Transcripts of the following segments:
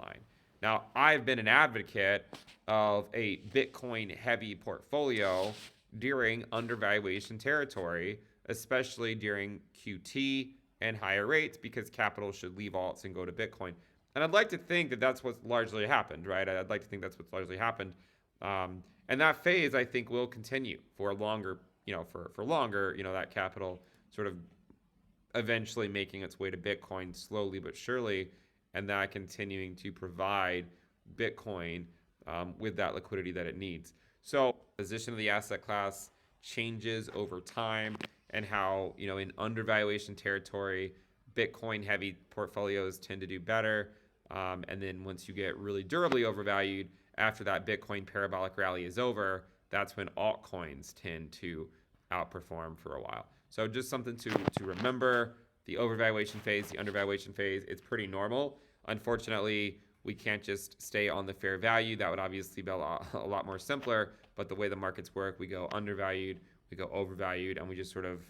line. Now, I've been an advocate of a Bitcoin-heavy portfolio during undervaluation territory, especially during QT and higher rates, because capital should leave alts and go to Bitcoin. And I'd like to think that that's what's largely happened, right? I'd like to think that's what's largely happened. And that phase, I think, will continue for longer, for longer, that capital sort of eventually making its way to Bitcoin slowly but surely, and that continuing to provide Bitcoin with that liquidity that it needs. So position of the asset class changes over time, and how, in undervaluation territory, Bitcoin heavy portfolios tend to do better. And then once you get really durably overvalued, after that Bitcoin parabolic rally is over, that's when altcoins tend to outperform for a while. So just something to remember. The overvaluation phase, the undervaluation phase, it's pretty normal. Unfortunately, we can't just stay on the fair value. That would obviously be a lot more simpler. But the way the markets work, we go undervalued, we go overvalued, and we just sort of,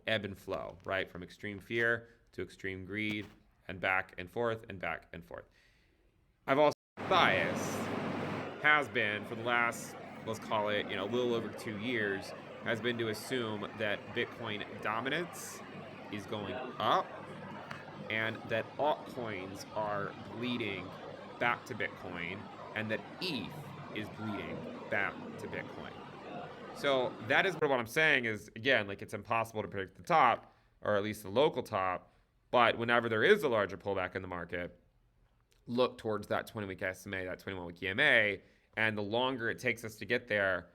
ebb and flow, right? From extreme fear to extreme greed, and back and forth and back and forth. I've also bias has been for the last, let's call it, a little over 2 years, has been to assume that Bitcoin dominance is going up and that altcoins are bleeding back to Bitcoin, and that ETH is bleeding back to Bitcoin. So that is what I'm saying is, again, like, it's impossible to predict the top, or at least the local top, but whenever there is a larger pullback in the market, look towards that 20-week SMA, that 21-week EMA, and the longer it takes us to get there,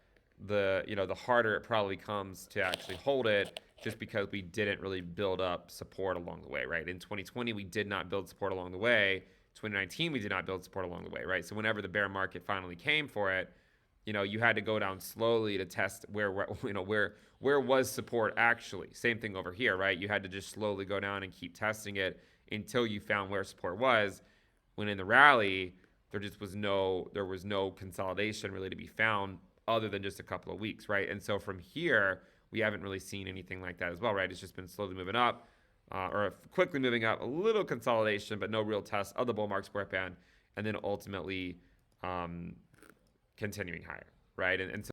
the harder it probably comes to actually hold it, just because we didn't really build up support along the way, right? In 2020, we did not build support along the way. 2019, we did not build support along the way, right? So whenever the bear market finally came for it, you had to go down slowly to test where was support actually. Same thing over here, right? You had to just slowly go down and keep testing it until you found where support was. When in the rally, there was no consolidation really to be found, other than just a couple of weeks, right? And so from here, we haven't really seen anything like that as well, right? It's just been slowly moving up, or quickly moving up, a little consolidation, but no real test of the bull market support band, and then ultimately continuing higher, right? And so